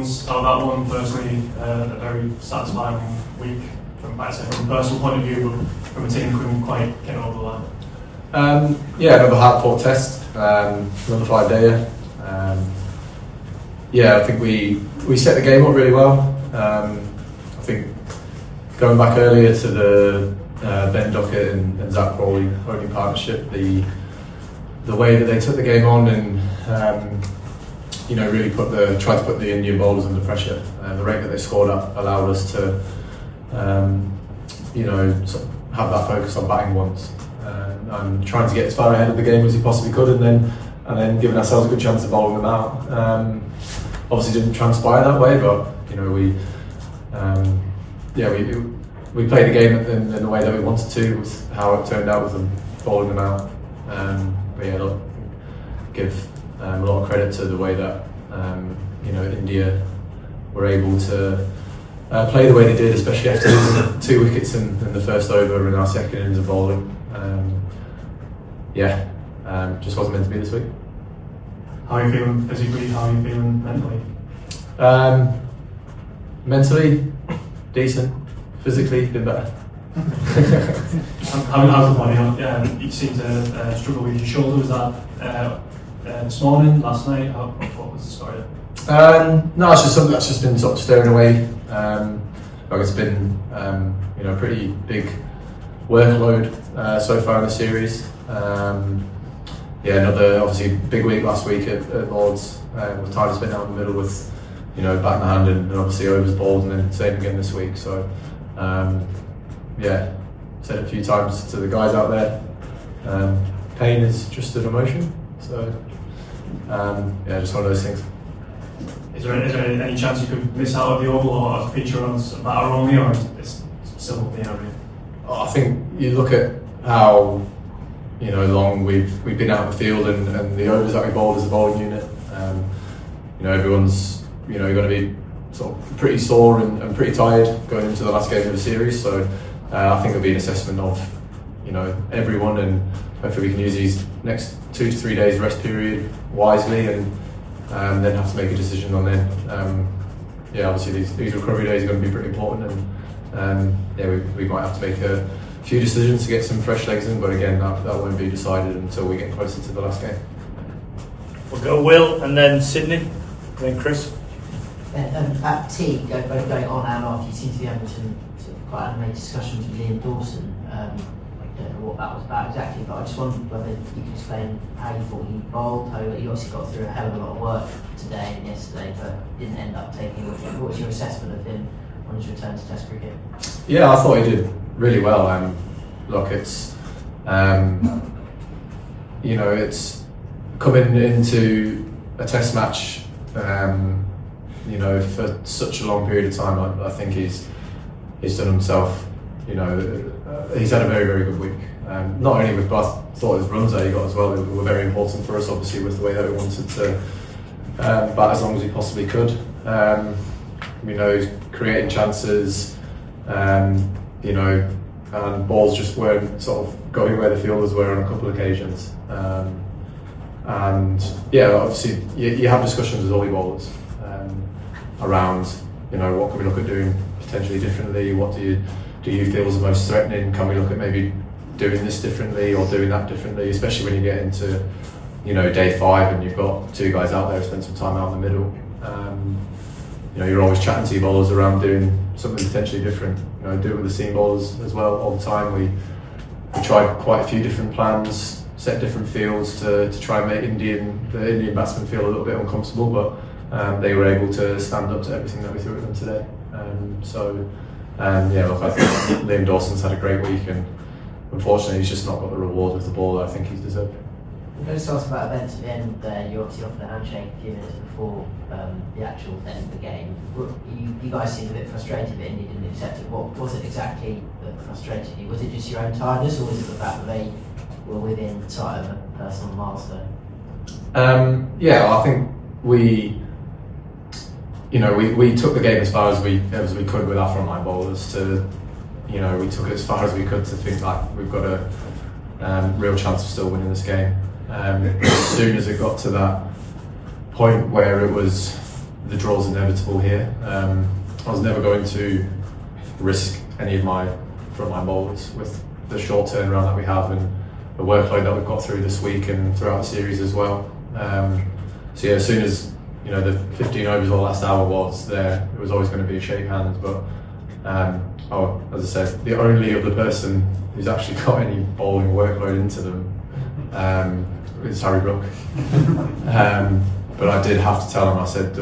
Congratulations on that one. Personally, a very satisfying week from a personal point of view, but from a team couldn't quite get over the line. Another hard-fought test, another 5-dayer. I think we set the game up really well. I think going back earlier to the Ben Duckett and Zach Crawley owning partnership, the way that they took the game on and really tried to put the Indian bowlers under pressure. The rate that they scored at allowed us to sort of have that focus on batting once and trying to get as far ahead of the game as we possibly could, and then giving ourselves a good chance of bowling them out. Obviously didn't transpire that way, but we played the game in the way that we wanted to, with how it turned out with them bowling them out. Give a lot of credit to the way that India were able to play the way they did, especially after losing 2 wickets in the first over in our second innings of bowling. Just wasn't meant to be this week. How are you feeling physically? How are you feeling mentally? Mentally, decent. Physically, been better. How's the body? You seem to struggle with your shoulder. Was that this morning, last night? What was the story? No, it's just something that's just been sort of stirring away. It's been pretty big workload so far in the series. Another obviously big week last week at Lords, with time spent out in the middle with bat in hand and obviously overs bowled, and then same again this week. So said it a few times to the guys out there, pain is just an emotion. So just one of those things. Is there any chance you could miss out of the Oval or feature on batter only, or is it still up the area? I think you look at how long we've been out in the field and the overs that we bowled as a bowling unit. Everyone's going to be sort of pretty sore and pretty tired going into the last game of the series. So I think it'll be an assessment of everyone, and hopefully we can use these next 2 to 3 days rest period wisely, and then have to make a decision on them. Obviously these recovery days are going to be pretty important, and we might have to make a few decisions to get some fresh legs in, but again that won't be decided until we get closer to the last game. We'll go Will and then Sydney, then Chris. At tea, both going on and off, you seem to be having some sort of quite animated discussions with Liam Dawson. I don't know what that was about exactly, but I just wondered whether you could explain how you thought he bowled. How you obviously got through a hell of a lot of work today and yesterday, but didn't end up taking a wicket. What was your assessment of him on his return to Test cricket? Yeah, I thought he did really well. Look, it's it's coming into a Test match. For such a long period of time, I think he's done himself. He's had a very, very good week. Not only with, but I thought his runs that he got as well were very important for us. Obviously, with the way that we wanted to bat as long as he possibly could. He's creating chances. And balls just weren't sort of going where the fielders were on a couple of occasions. Obviously you have discussions with all your bowlers around, what can we look at doing potentially differently? What do you feel is the most threatening? Can we look at maybe doing this differently or doing that differently? Especially when you get into, day 5 and you've got 2 guys out there who spend some time out in the middle. You're always chatting to your bowlers around doing something potentially different. Do it with the seam bowlers as well all the time. We tried quite a few different plans, set different fields to try and make the Indian batsmen feel a little bit uncomfortable, but they were able to stand up to everything that we threw at them today. I think Liam Dawson's had a great week, and unfortunately he's just not got the reward with the ball that I think he's deserved. We're going to start about events at the end there. You obviously offered a handshake a few minutes before the actual end of the game. You guys seemed a bit frustrated that India didn't accept it. What was it exactly that frustrated you? Was it just your own tiredness, or was it the fact that they were within sight of a personal milestone? I think we took the game as far as we could with our frontline bowlers. We took it as far as we could to think like we've got a real chance of still winning this game. As soon as it got to that point where it was the draw's inevitable here. I was never going to risk any of my frontline bowlers with the short turnaround that we have and the workload that we've got through this week and throughout the series as well. So yeah, as soon as the 15 overs or last hour was there, it was always going to be a shake hands. But as I said, the only other person who's actually got any bowling workload into them is Harry Brook. But I did have to tell him. I said,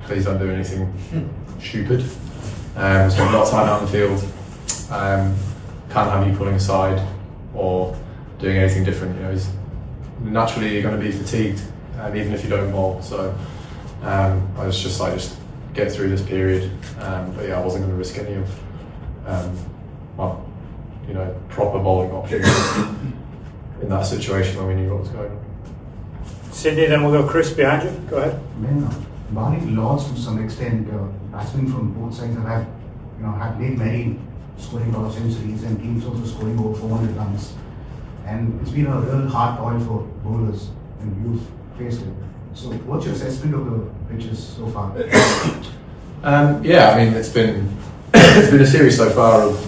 please don't do anything stupid. Spend a lot of time out in the field. Can't have you pulling aside or doing anything different. Naturally you're going to be fatigued, even if you don't bowl. So I was just like, just get through this period. But yeah, I wasn't going to risk any of proper bowling options in that situation when we knew what was going on. Sydney, then we'll go Chris behind you. Go ahead. Barring Lords to some extent, batsmen from both sides have made many scoring a lot of centuries and teams also scoring over 400 runs. And it's been a real hard toil for bowlers, and you've faced it. So what's your assessment of the pitches so far? Yeah, I mean, it's been a series so far of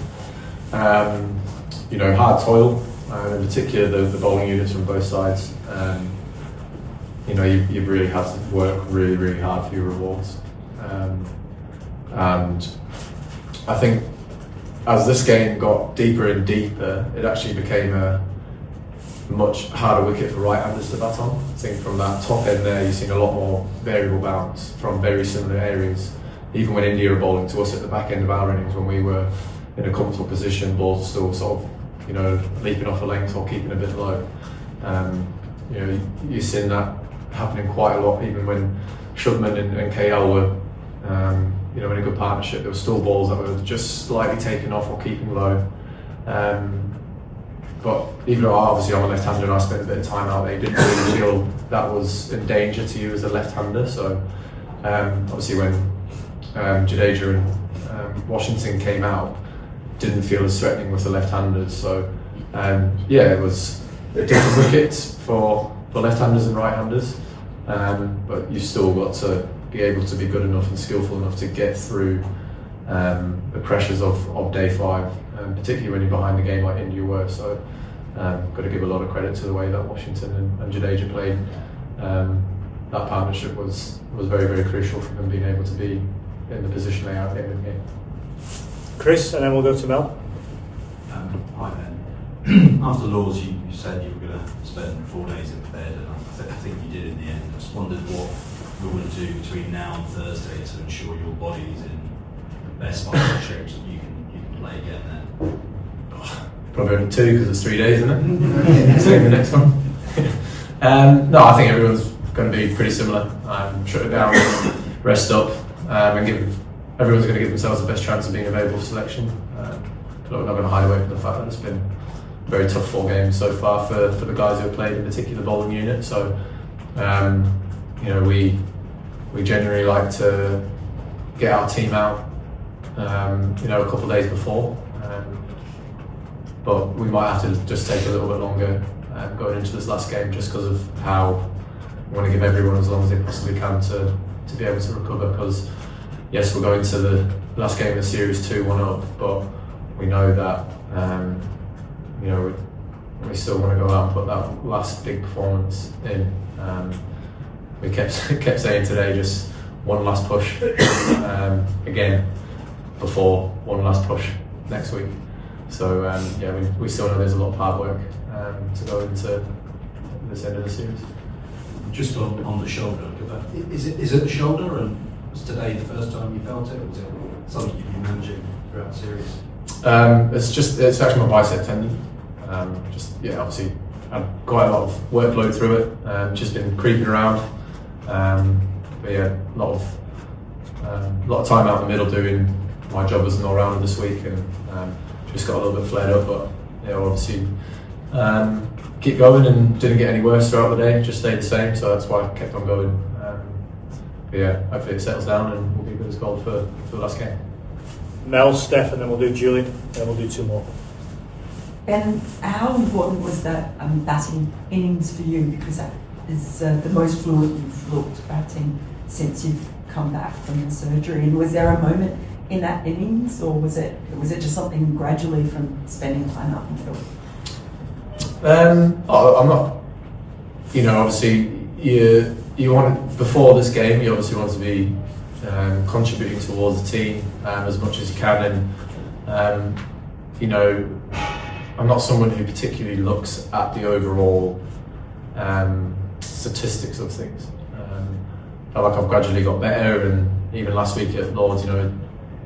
hard toil, in particular the bowling units from both sides. You've really had to work really, really hard for your rewards. And I think as this game got deeper and deeper, it actually became a much harder wicket for right-handers to bat on. I think from that top end there, you've seen a lot more variable bounce from very similar areas. Even when India were bowling to us at the back end of our innings, when we were in a comfortable position, balls were still sort of, leaping off a length or keeping a bit low. You've seen that happening quite a lot, even when Shubman and KL were, in a good partnership. There were still balls that were just slightly taken off or keeping low. But even though obviously I'm a left-hander and I spent a bit of time out there, you didn't really feel that was in danger to you as a left-hander. So obviously when Jadeja and Washington came out, didn't feel as threatening with the left-handers. So it was a different wicket for left-handers and right-handers, but you've still got to be able to be good enough and skillful enough to get through the pressures of day 5, particularly when you're behind the game like India were. So got to give a lot of credit to the way that Washington and Jadeja played. That partnership was very, very crucial for them being able to be in the position they are at the end of the game. Chris, and then we'll go to Mel. Hi Ben. After Lords, you said you were going to spend 4 days in bed, and I think you did in the end. I just wondered what you're going to do between now and Thursday to ensure your body's in the best possible shape so you can play again then. Probably only 2 because it's 3 days, isn't it? Same the next one. No, I think everyone's going to be pretty similar. Shut it down, rest up, and everyone's going to give themselves the best chance of being available for selection. We're not going to hide away from the fact that it's been a very tough 4 games so far for the guys who have played, in particular the bowling unit. So, we generally like to get our team out, a couple of days before. But we might have to just take a little bit longer going into this last game, just because of how we want to give everyone as long as they possibly can to be able to recover. Because yes, we're going to the last game of the series 2-1 up, but we know that we still want to go out and put that last big performance in. We kept saying today, just one last push again before one last push next week. So we still know there's a lot of hard work to go into this end of the series. Just on the shoulder, is it the shoulder, and was today the first time you felt it, or was it something you've been managing throughout the series? It's actually my bicep tendon. Obviously I've quite a lot of workload through it. Just been creeping around. A lot of time out in the middle doing my job as an all-rounder this week, and just got a little bit flared up. But obviously keep going, and didn't get any worse throughout the day. Just stayed the same, so that's why I kept on going. Hopefully it settles down and we'll be good as gold for the last game. Mel, Steph, and then we'll do Julian, and then we'll do 2 more. Ben, how important was that batting innings for you? Because that is the most fluid you've looked batting since you've come back from the surgery. And was there a moment in that innings, or was it just something gradually from spending time out in the field? I'm not. You know, obviously, you want, before this game, you obviously want to be contributing towards the team as much as you can, and you know, I'm not someone who particularly looks at the overall statistics of things. I feel like I've gradually got better, and even last week at Lords, you know,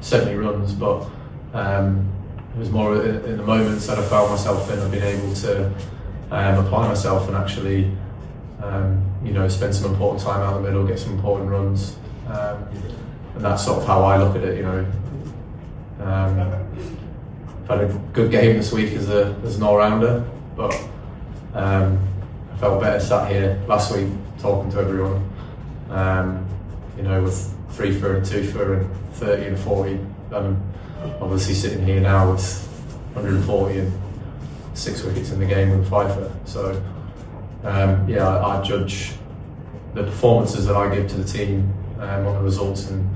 70 runs, but it was more in the moments that I found myself in, I've been able to apply myself and actually, you know, spend some important time out in the middle, get some important runs, and that's sort of how I look at it. You know, I've had a good game this week as an all-rounder, but I felt better sat here last week talking to everyone. You know, with 3 for and 2 for and 30 and 40. I'm obviously sitting here now with 140 and 6 wickets in the game with a 5 for. So yeah, I judge the performances that I give to the team on the results and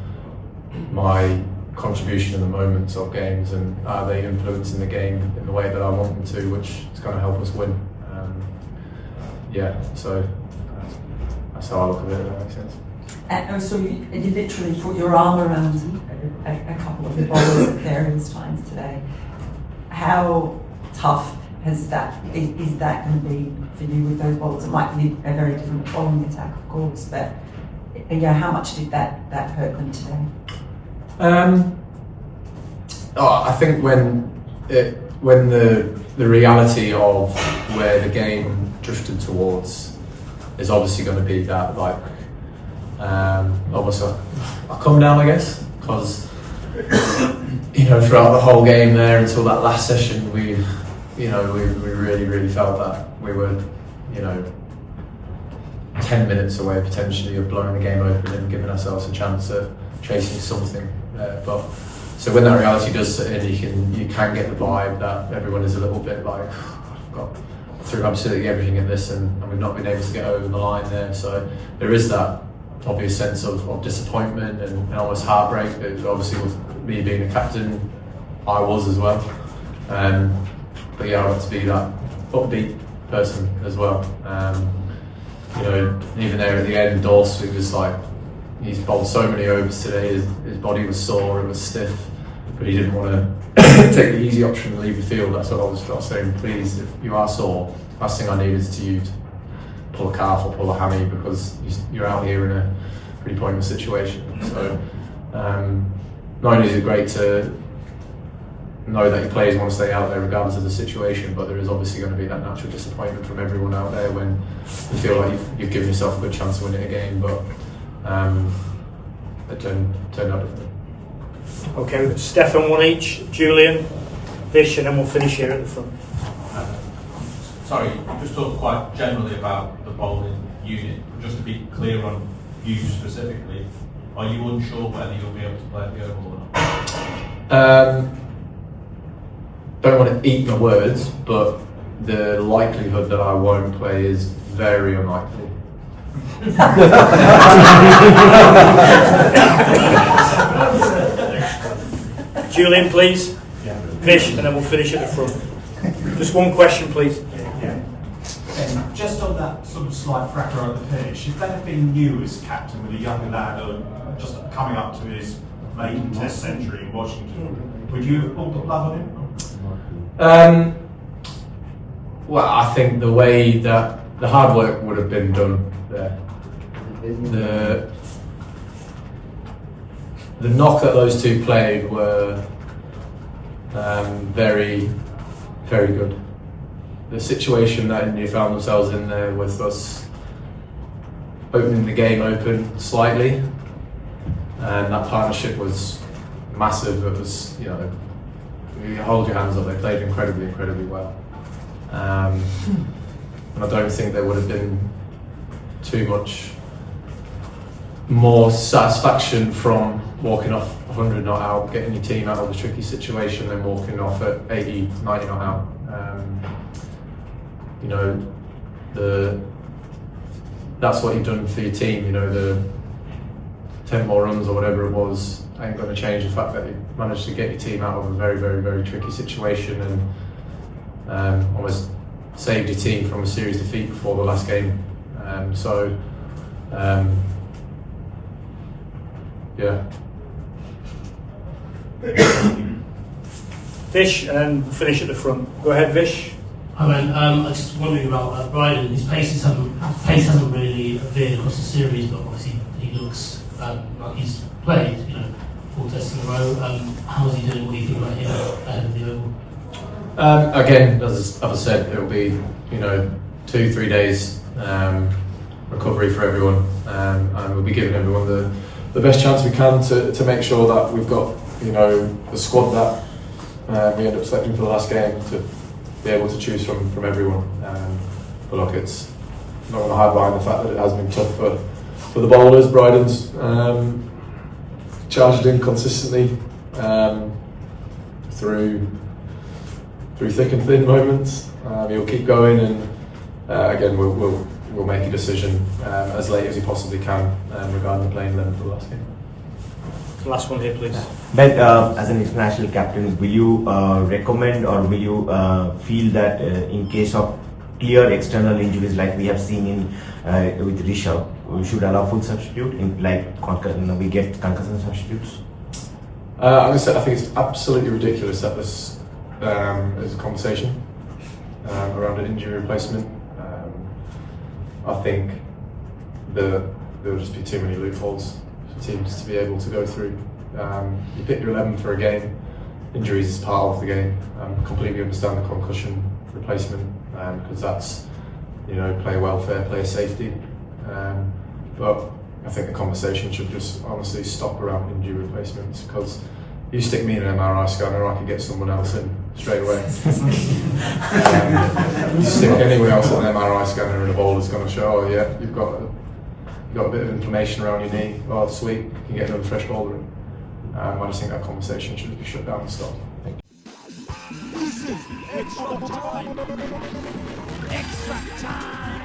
my contribution in the moments of games, and are they influencing the game in the way that I want them to, which is going to help us win. Yeah, so that's how I look at it, if that makes sense. And so you literally put your arm around a couple of the bowlers at various times today. How tough is that going to be for you with those bowlers? It might be a very different bowling attack, of course, but yeah, how much did that hurt them today? I think when the reality of where the game drifted towards is obviously going to be that, like, almost a come down, I guess, because you know, throughout the whole game there until that last session, we really felt that we were, you know, 10 minutes away potentially of blowing the game open and giving ourselves a chance at chasing something. But so when that reality does sit in, you can get the vibe that everyone is a little bit like, I've got through absolutely everything in this, and we've not been able to get over the line there. So there is that obvious sense of disappointment and almost heartbreak, but obviously with me being a captain, I was as well. But yeah, I want to be that upbeat person as well. You know, even there at the end, Dorse, it was like, he's bowled so many overs today, his body was sore, it was stiff, but he didn't want to take the easy option and leave the field. That's what I was saying, please, if you are sore, last thing I need is to pull a calf or pull a hammy, because you're out here in a pretty pointless situation. So not only is it great to know that your players want to stay out there regardless of the situation, but there is obviously going to be that natural disappointment from everyone out there when you feel like you've given yourself a good chance of winning a game, but it turned out different. Okay, Stefan, one each, Julian, Vish, and then we'll finish here at the front. Sorry, you just talked quite generally about the bowling unit, but just to be clear on you specifically, are you unsure whether you'll be able to play at the Oval or not? Don't want to eat my words, but the likelihood that I won't play is very unlikely. Julian, please. Yeah. Vish, and then we'll finish at the front. Just one question, please. Just on that sort of slight fracture on the pitch, if that had been you as captain with a young lad just coming up to his maiden Test century in Washington, would you have pulled the plug on him? Well, I think the way that the hard work would have been done there. The knock that those two played were very, very good. The situation that India found themselves in there with us opening the game open slightly, and that partnership was massive. It was, you know, you hold your hands up, they played incredibly, incredibly well. And I don't think there would have been too much more satisfaction from walking off 100 not out, getting your team out of a tricky situation, than walking off at 80, 90 not out. You know, that's what you've done for your team. You know, 10 more runs or whatever it was ain't going to change the fact that you managed to get your team out of a very, very, very tricky situation and almost saved your team from a serious defeat before the last game. Yeah. Vish, and then we'll finish at the front. Go ahead, Vish. Hi, man. I was just wondering about Bryden. His pace hasn't really appeared across the series, but obviously he looks like he's played, 4 tests in a row. How is he doing? What do you think about him ahead of the Oval? Again, as I said, it'll be 2-3 days recovery for everyone, and we'll be giving everyone the best chance we can to make sure that we've got the squad that we end up selecting for the last game to be able to choose from everyone. But look, it's not going to hide behind the fact that it has been tough for the bowlers. Bryden's charged in consistently through thick and thin moments. He'll keep going, and again we'll make a decision as late as he possibly can regarding the playing 11 for the last game. Last one here, please. Ben, as an international captain, will you recommend or will you feel that in case of clear external injuries like we have seen with Rishabh, we should allow full substitute we get concussion substitutes? I think it's absolutely ridiculous that this is a conversation around an injury replacement. I think there'll just be too many loopholes for teams to be able to go through. You pick your 11 for a game, injuries is part of the game. Completely understand the concussion replacement because that's player welfare, player safety. But I think the conversation should just honestly stop around injury replacements, because you stick me in an MRI scanner, I could get someone else in straight away. You stick anyone else on an MRI scanner and a bowler's going to show, oh yeah, you've got a bit of inflammation around your knee, oh sweet, you can get another fresh bowler in. I just think that conversation should be shut down and stopped. Thank you. This is Extra Time! Extra Time!